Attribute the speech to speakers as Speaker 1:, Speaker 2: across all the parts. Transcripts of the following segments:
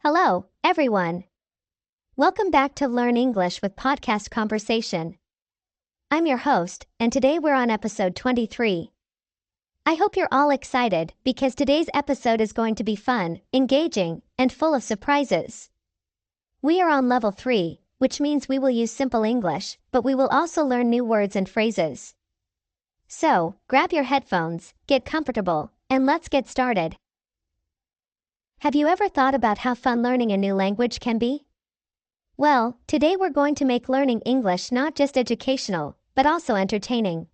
Speaker 1: Hello, everyone. Welcome back to Learn English with Podcast Conversation. I'm your host, and today we're on episode 23. I hope you're all excited because today's episode is going to be fun, engaging, and full of surprises. We are on level 3, which means we will use simple English, but we will also learn new words and phrases. So, grab your headphones, get comfortable, and let's get started. Have you ever thought about how fun learning a new language can be? Well, today we're going to make learning English not just educational, but also entertaining.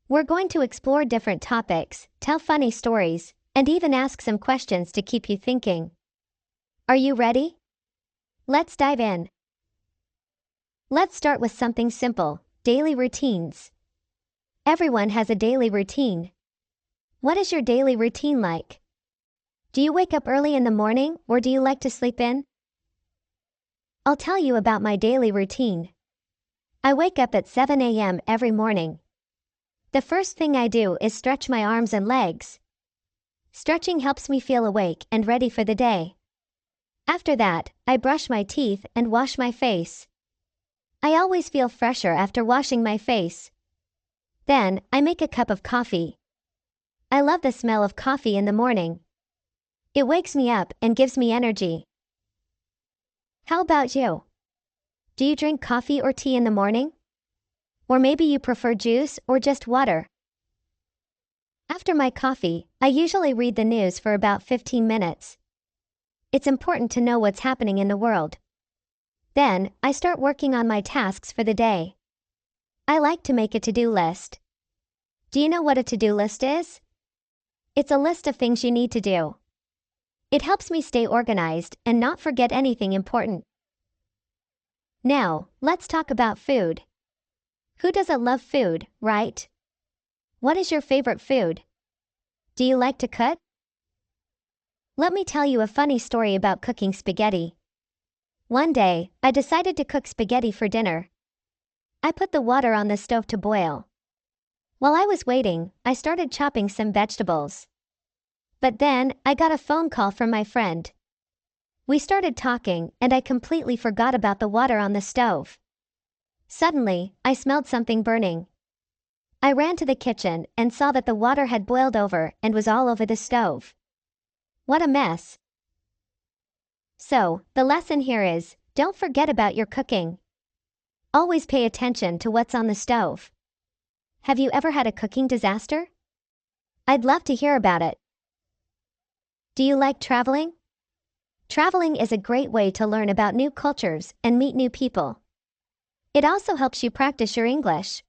Speaker 1: We're going to explore different topics, tell funny stories, and even ask some questions to keep you thinking. Are you ready? Let's dive in. Let's start with something simple, daily routines. Everyone has a daily routine. What is your daily routine like? Do you wake up early in the morning, or do you like to sleep in? I'll tell you about my daily routine. I wake up at 7 a.m. every morning. The first thing I do is stretch my arms and legs. Stretching helps me feel awake and ready for the day. After that, I brush my teeth and wash my face. I always feel fresher after washing my face. Then, I make a cup of coffee. I love the smell of coffee in the morning. It wakes me up and gives me energy. How about you? Do you drink coffee or tea in the morning? Or maybe you prefer juice or just water? After my coffee, I usually read the news for about 15 minutes. It's important to know what's happening in the world. Then, I start working on my tasks for the day. I like to make a to-do list. Do you know what a to-do list is? It's a list of things you need to do. It helps me stay organized and not forget anything important. Now, let's talk about food. Who doesn't love food, right? What is your favorite food? Do you like to cook? Let me tell you a funny story about cooking spaghetti. One day, I decided to cook spaghetti for dinner. I put the water on the stove to boil. While I was waiting, I started chopping some vegetables. But then, I got a phone call from my friend. We started talking, and I completely forgot about the water on the stove. Suddenly, I smelled something burning. I ran to the kitchen and saw that the water had boiled over and was all over the stove. What a mess. So, the lesson here is, don't forget about your cooking. Always pay attention to what's on the stove. Have you ever had a cooking disaster? I'd love to hear about it. Do you like traveling? Traveling is a great way to learn about new cultures and meet new people. It also helps you practice your English.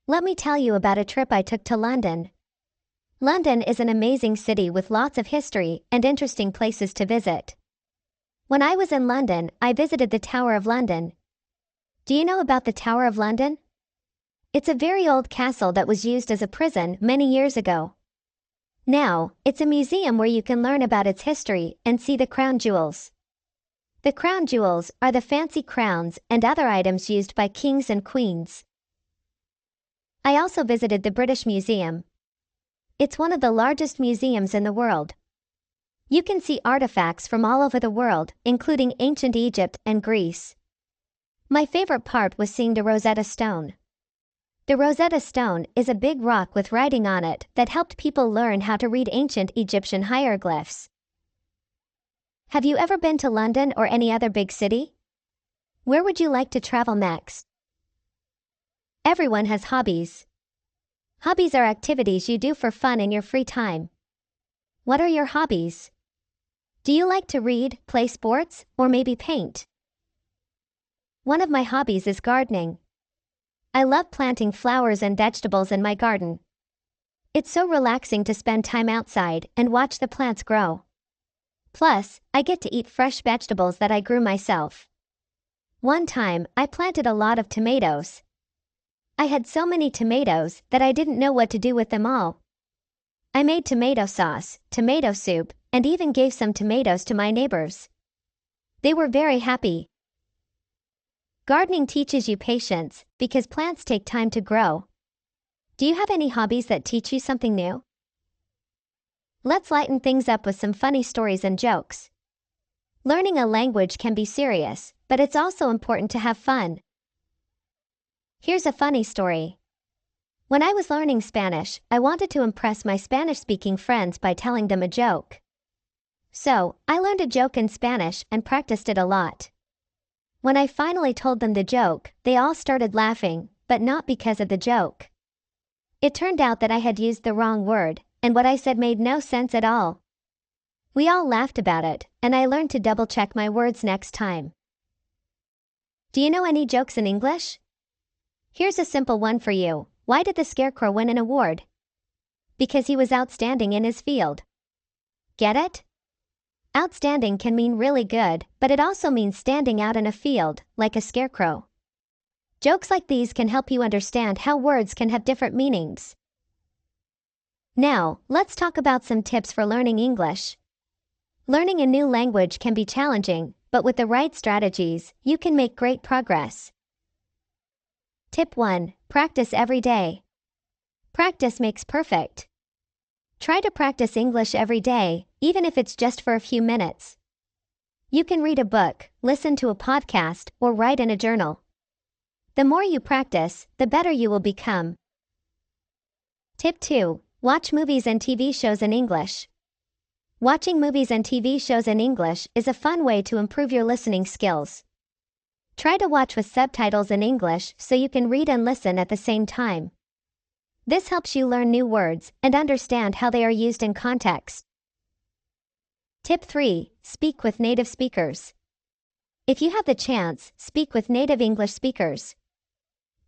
Speaker 1: Let me tell you about a trip I took to London. London is an amazing city with lots of history and interesting places to visit. When I was in London, I visited the Tower of London. Do you know about the Tower of London? It's a very old castle that was used as a prison many years ago. Now, it's a museum where you can learn about its history and see the crown jewels. The crown jewels are the fancy crowns and other items used by kings and queens. I also visited the British Museum. It's one of the largest museums in the world. You can see artifacts from all over the world, including ancient Egypt and Greece. My favorite part was seeing the Rosetta Stone. The Rosetta Stone is a big rock with writing on it that helped people learn how to read ancient Egyptian hieroglyphs. Have you ever been to London or any other big city? Where would you like to travel next? Everyone has hobbies. Hobbies are activities you do for fun in your free time. What are your hobbies? Do you like to read, play sports, or maybe paint? One of my hobbies is gardening. I love planting flowers and vegetables in my garden. It's so relaxing to spend time outside and watch the plants grow. Plus, I get to eat fresh vegetables that I grew myself. One time, I planted a lot of tomatoes. I had so many tomatoes that I didn't know what to do with them all. I made tomato sauce, tomato soup, and even gave some tomatoes to my neighbors. They were very happy. Gardening teaches you patience because plants take time to grow. Do you have any hobbies that teach you something new? Let's lighten things up with some funny stories and jokes. Learning a language can be serious, but it's also important to have fun. Here's a funny story. When I was learning Spanish, I wanted to impress my Spanish-speaking friends by telling them a joke. So, I learned a joke in Spanish and practiced it a lot. When I finally told them the joke, they all started laughing, but not because of the joke. It turned out that I had used the wrong word, and what I said made no sense at all. We all laughed about it, and I learned to double-check my words next time. Do you know any jokes in English? Here's a simple one for you. Why did the Scarecrow win an award? Because he was outstanding in his field. Get it? Outstanding can mean really good, but it also means standing out in a field, like a scarecrow. Jokes like these can help you understand how words can have different meanings. Now, let's talk about some tips for learning English. Learning a new language can be challenging, but with the right strategies, you can make great progress. Tip 1. Practice every day. Practice makes perfect. Try to practice English every day, even if it's just for a few minutes. You can read a book, listen to a podcast, or write in a journal. The more you practice, the better you will become. Tip 2. Watch movies and TV shows in English. Watching movies and TV shows in English is a fun way to improve your listening skills. Try to watch with subtitles in English so you can read and listen at the same time. This helps you learn new words and understand how they are used in context. Tip 3. Speak with native speakers. If you have the chance, speak with native English speakers.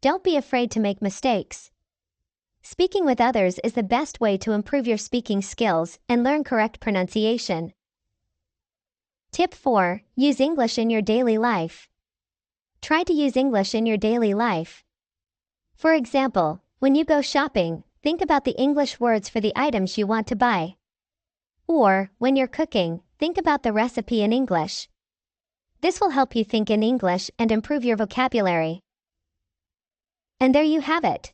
Speaker 1: Don't be afraid to make mistakes. Speaking with others is the best way to improve your speaking skills and learn correct pronunciation. Tip 4. Use English in your daily life. Try to use English in your daily life. For example, when you go shopping, think about the English words for the items you want to buy. Or, when you're cooking, think about the recipe in English. This will help you think in English and improve your vocabulary. And there you have it.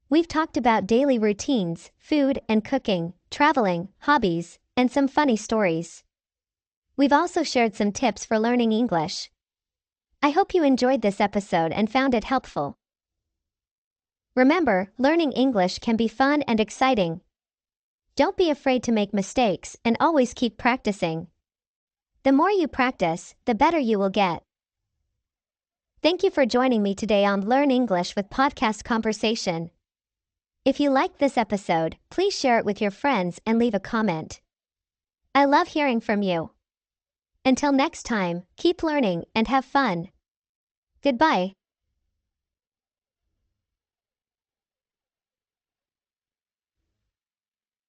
Speaker 1: We've talked about daily routines, food and cooking, traveling, hobbies, and some funny stories. We've also shared some tips for learning English. I hope you enjoyed this episode and found it helpful. Remember, learning English can be fun and exciting. Don't be afraid to make mistakes and always keep practicing. The more you practice, the better you will get. Thank you for joining me today on Learn English with Podcast Conversation. If you liked this episode, please share it with your friends and leave a comment. I love hearing from you. Until next time, keep learning and have fun. Goodbye.